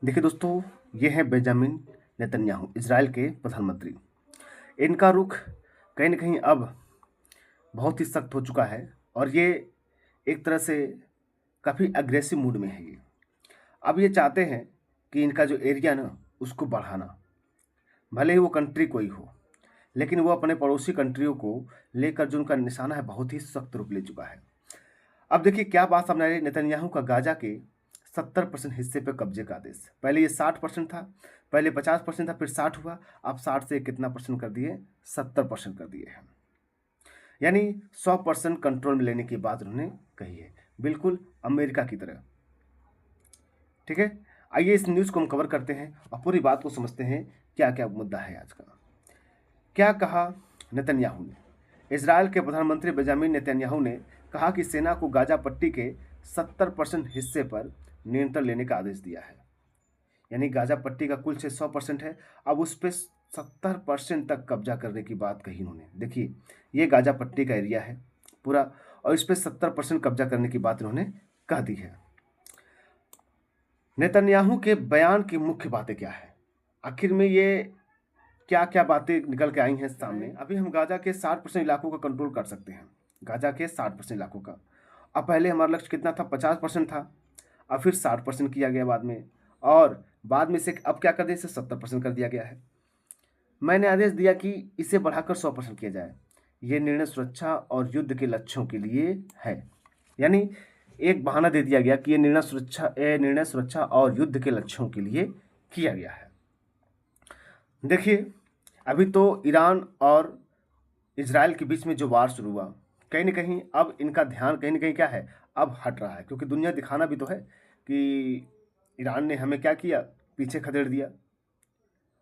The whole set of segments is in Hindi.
देखिए दोस्तों, ये हैं बेंजामिन नेतन्याहू, इज़राइल के प्रधानमंत्री। इनका रुख कहीं न कहीं अब बहुत ही सख्त हो चुका है और ये एक तरह से काफ़ी अग्रेसिव मूड में है ये। अब ये चाहते हैं कि इनका जो एरिया ना, उसको बढ़ाना। भले ही वो कंट्री कोई हो, लेकिन वो अपने पड़ोसी कंट्रियों को लेकर जो उनका निशाना है, बहुत ही सख्त रूप ले चुका है। अब देखिए क्या बात सामने आ रही है, नेतन्याहू का गाज़ा के 70% हिस्से पे कब्जे का आदेश। पहले ये 60% था, पहले 50% था, फिर 60 हुआ, अब 60 से कितना परसेंट कर दिए? 70% कर दिए हैं। यानी 100% कंट्रोल में लेने की बात उन्होंने कही है, बिल्कुल अमेरिका की तरह। ठीक है? आइए इस न्यूज़ को हम कवर करते हैं और पूरी बात को समझते हैं, क्या-क्या मुद्दा है आज का। क्या कहा नेतन्याहू ने? इज़राइल के प्रधानमंत्री बेंजामिन नेतन्याहू ने कहा कि सेना को गाज़ा पट्टी के 70% हिस्से पर नियंत्रण लेने का आदेश दिया है। यानी गाज़ा पट्टी का कुल क्षेत्र 100% है, अब उस पे 70% तक कब्जा करने की बात कही उन्होंने। देखिए, ये गाज़ा पट्टी का एरिया है पूरा और इस पे 70% कब्जा करने की बात इन्होंने कह दी है। नेतन्याहू के बयान की मुख्य बातें क्या है? आखिर में ये क्या-क्या बातें निकल के आई हैं सामने? अभी हम गाज़ा के 60% इलाकों का कंट्रोल कर सकते हैं, गाज़ा के 60% इलाकों का। अब पहले हमारा लक्ष्य कितना था? 50% था, अब फिर 60% किया गया बाद में और बाद में से अब क्या कर दिया, इसे 70% कर दिया गया है। मैंने आदेश दिया कि इसे बढ़ाकर 100% किया जाए। ये निर्णय सुरक्षा और युद्ध के लक्ष्यों के लिए है। यानी एक बहाना दे दिया गया कि ये निर्णय सुरक्षा और युद्ध के लक्ष्यों के लिए किया गया है। देखिए, अभी तो ईरान और इज़राइल के बीच में जो वार शुरू हुआ, कहीं न कहीं अब इनका ध्यान कहीं न कहीं क्या है, अब हट रहा है क्योंकि दुनिया दिखाना भी तो है कि ईरान ने हमें क्या किया, पीछे खदेड़ दिया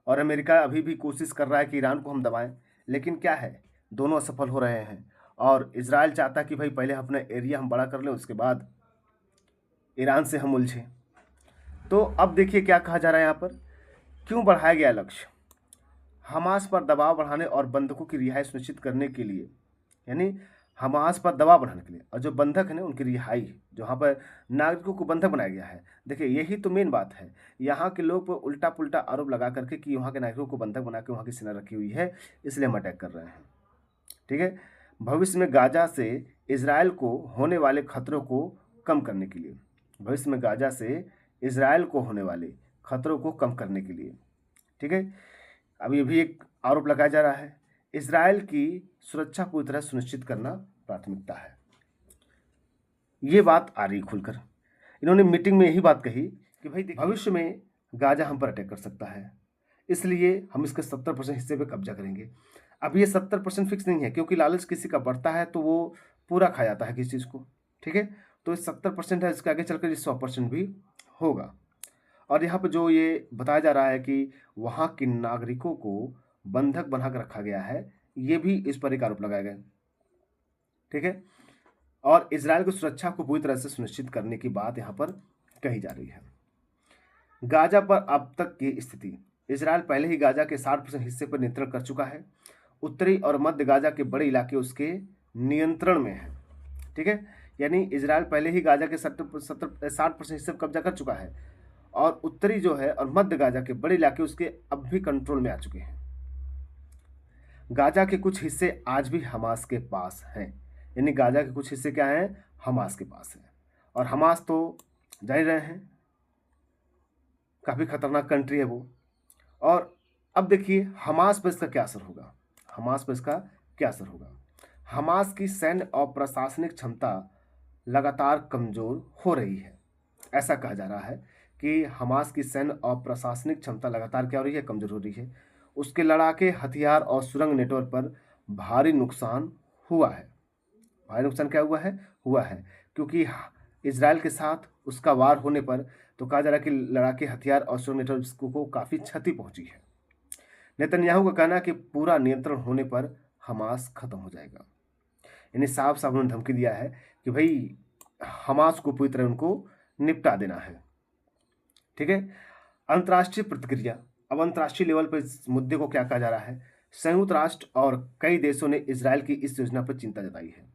और अमेरिका अभी भी कोशिश कर रहा है कि ईरान को हम दबाएँ। लेकिन क्या है, दोनों असफल हो रहे हैं और इज़राइल चाहता है कि भई पहले अपना एरिया हम बड़ा कर लें, उसके बाद ईरान से हम उलझें। तो अब देखिए क्या कहा जा रहा है यहाँ पर, क्यों बढ़ाया गया लक्ष्य? हमास पर दबाव बढ़ाने और बंधकों की रिहाई सुनिश्चित करने के लिए, यानी हमास पर दबाव बढ़ाने के लिए और जो बंधक है ना उनकी रिहाई, जहाँ पर नागरिकों को बंधक बनाया गया है। देखिए यही तो मेन बात है, यहाँ के लोग पर उल्टा पुल्टा आरोप लगा करके कि वहाँ के नागरिकों को बंधक बना के वहाँ की सेना रखी हुई है, इसलिए हम अटैक कर रहे हैं। ठीक है? भविष्य में गाजा से इसराइल को होने वाले खतरों को कम करने के लिए, भविष्य में गाजा से इसराइल को होने वाले खतरों को कम करने के लिए। ठीक है? अब ये भी एक आरोप लगाया जा रहा है, इज़राइल की सुरक्षा पूरी तरह सुनिश्चित करना प्राथमिकता है। ये बात आ रही खुलकर। इन्होंने मीटिंग में यही बात कही कि भाई देखिए भविष्य में गाज़ा हम पर अटैक कर सकता है, इसलिए हम इसके 70% हिस्से पे कब्जा करेंगे। अब ये 70% फिक्स नहीं है क्योंकि लालच किसी का बढ़ता है तो वो पूरा खा जाता है किसी चीज़ को, ठीक है? तो ये 70% है, इसके आगे चलकर ये 100% भी होगा। और यहाँ पे जो ये बताया जा रहा है कि वहाँ के नागरिकों को बंधक बना के रखा गया है, ये भी इस पर एक आरोप लगाया गया है। ठीक है? और इज़राइल की सुरक्षा को पूरी तरह से सुनिश्चित करने की बात यहाँ पर कही जा रही है। गाज़ा पर अब तक की स्थिति, इज़राइल पहले ही गाज़ा के 60% हिस्से पर नियंत्रण कर चुका है। उत्तरी और मध्य गाज़ा के बड़े इलाके उसके नियंत्रण में हैं। ठीक है? यानी इज़राइल पहले ही गाज़ा के 60% हिस्से पर कब्जा कर चुका है और उत्तरी जो है और मध्य गाज़ा के बड़े इलाके उसके अब भी कंट्रोल में आ चुके हैं। गाज़ा के कुछ हिस्से आज भी हमास के पास हैं, यानी गाज़ा के कुछ हिस्से क्या हैं, हमास के पास हैं। और हमास तो जान ही रहे हैं, काफ़ी खतरनाक कंट्री है वो। और अब देखिए हमास पर इसका क्या असर होगा, हमास पर इसका क्या असर होगा। हमास की सैन्य और प्रशासनिक क्षमता लगातार कमज़ोर हो रही है। ऐसा कहा जा रहा है कि हमास की सैन्य और प्रशासनिक क्षमता लगातार क्या हो रही है, कमज़ोर हो रही है। उसके लड़ाके हथियार और सुरंग नेटवर्क पर भारी नुकसान हुआ है। भारी नुकसान क्या हुआ है? हुआ है क्योंकि इज़राइल के साथ उसका वार होने पर तो कहा जा रहा है कि लड़ाके हथियार और सुरंग नेटवर्क को काफ़ी क्षति पहुंची है। नेतन्याहू का कहना है कि पूरा नियंत्रण होने पर हमास खत्म हो जाएगा। यानी साफ साफ उन्होंने धमकी दिया है कि भाई हमास को पूरी तरह उनको निपटा देना है। ठीक है? अंतर्राष्ट्रीय प्रतिक्रिया, अब अंतर्राष्ट्रीय लेवल पर इस मुद्दे को क्या कहा जा रहा है? संयुक्त राष्ट्र और कई देशों ने इजराइल की इस योजना पर चिंता जताई है।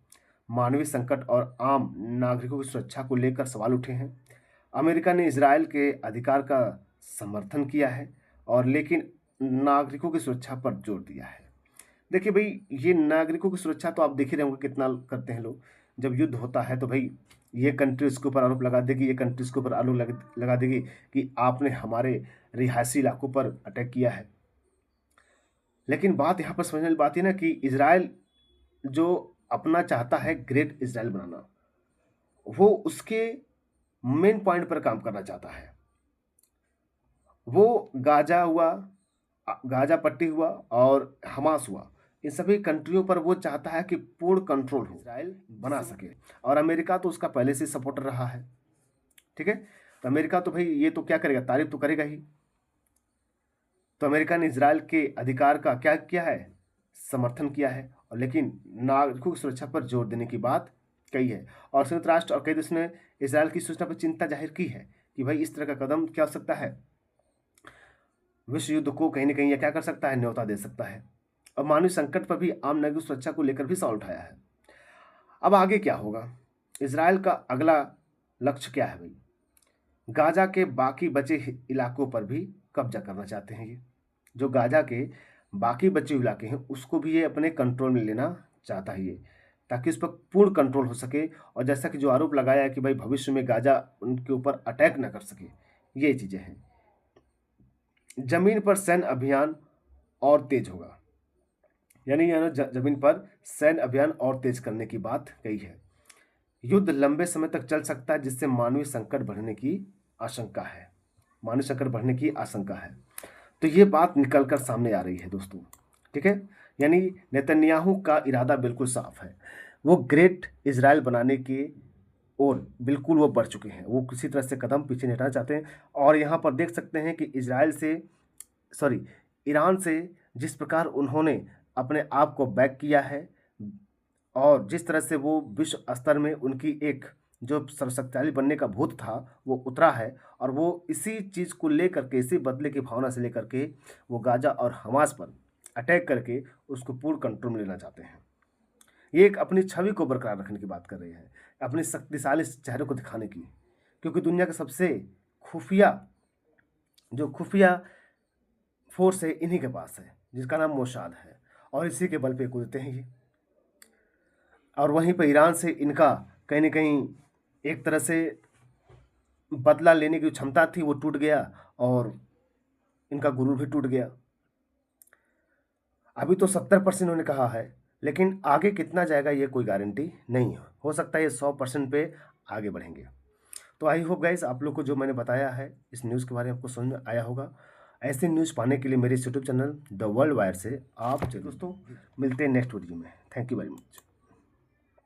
मानवीय संकट और आम नागरिकों की सुरक्षा को लेकर सवाल उठे हैं। अमेरिका ने इजराइल के अधिकार का समर्थन किया है और लेकिन नागरिकों की सुरक्षा पर जोर दिया है। देखिए भाई, ये नागरिकों की सुरक्षा तो आप देख ही रहे होंगे कितना करते हैं लोग। जब युद्ध होता है तो भाई ये कंट्री उसके ऊपर आरोप लगा देगी, ये कंट्री उसके ऊपर आरोप लगा देगी कि आपने हमारे रिहायशी इलाकों पर अटैक किया है। लेकिन बात यहाँ पर समझने वाली बात है ना कि इजराइल जो अपना चाहता है ग्रेट इजराइल बनाना, वो उसके मेन पॉइंट पर काम करना चाहता है। वो गाजा हुआ, गाजा पट्टी हुआ और हमास हुआ, इन सभी कंट्रियों पर वो चाहता है कि पूर्ण कंट्रोल हो, इजराइल बना सके। और अमेरिका तो उसका पहले से सपोर्टर रहा है। ठीक है, तो अमेरिका तो भाई ये तो क्या करेगा, तारीफ तो करेगा ही। तो अमेरिका ने इजराइल के अधिकार का क्या किया है, समर्थन किया है, और लेकिन नागरिकों की सुरक्षा पर जोर देने की बात कही है। और संयुक्त राष्ट्र और कई देशों ने इजराइल की सूचना पर चिंता जाहिर की है कि भाई इस तरह का कदम क्या हो सकता है, विश्व युद्ध को कहीं ना कहीं यह क्या कर सकता है, न्योता दे सकता है। और मानवीय संकट पर भी आम नागरिक सुरक्षा को लेकर भी सवाल उठाया है। अब आगे क्या होगा, इजराइल का अगला लक्ष्य क्या है भाई, गाजा के बाकी बचे इलाकों पर भी कब्जा करना चाहते हैं। ये जो गाजा के बाकी बचे इलाके हैं उसको भी ये अपने कंट्रोल में लेना चाहता है ये, ताकि उस पर पूर्ण कंट्रोल हो सके। और जैसा कि जो आरोप लगाया है कि भाई भविष्य में गाजा उनके ऊपर अटैक ना कर सके, ये चीज़ें हैं। जमीन पर सैन्य अभियान और तेज होगा, यानी जमीन पर सैन्य अभियान और तेज करने की बात कही है। युद्ध लंबे समय तक चल सकता है जिससे मानवीय संकट बढ़ने की आशंका है, मानवीय संकट बढ़ने की आशंका है। तो ये बात निकलकर सामने आ रही है दोस्तों। ठीक है, यानी नेतन्याहू का इरादा बिल्कुल साफ है, वो ग्रेट इजराइल बनाने की ओर बिल्कुल वो बढ़ चुके हैं। वो किसी तरह से कदम पीछे नहीं हटाना चाहते हैं। और यहाँ पर देख सकते हैं कि ईरान से जिस प्रकार उन्होंने अपने आप को बैक किया है, और जिस तरह से वो विश्व स्तर में उनकी एक जो सर्वशक्तिशाली बनने का भूत था वो उतरा है, और वो इसी चीज़ को लेकर के, इसी बदले की भावना से लेकर के वो गाजा और हमास पर अटैक करके उसको पूर्ण कंट्रोल में लेना चाहते हैं। ये एक अपनी छवि को बरकरार रखने की बात कर रहे हैं, अपने शक्तिशाली चेहरे को दिखाने की, क्योंकि दुनिया का सबसे खुफिया फोर्स है इन्हीं के पास है, जिसका नाम मोसाद है, और इसी के बल पे कूदते हैं ये। और वहीं पर ईरान से इनका कहीं ना कहीं एक तरह से बदला लेने की क्षमता थी, वो टूट गया, और इनका गुरूर भी टूट गया। अभी तो 70% उन्होंने कहा है, लेकिन आगे कितना जाएगा ये कोई गारंटी नहीं है। हो सकता है ये 100% पे आगे बढ़ेंगे। तो आई होप गाइस, आप लोग को जो मैंने बताया है इस न्यूज़ के बारे में आपको समझ में आया होगा। ऐसे न्यूज़ पाने के लिए मेरे YouTube channel the world wire से आप दोस्तों मिलते हैं नेक्स्ट वीडियो में। Thank you very much.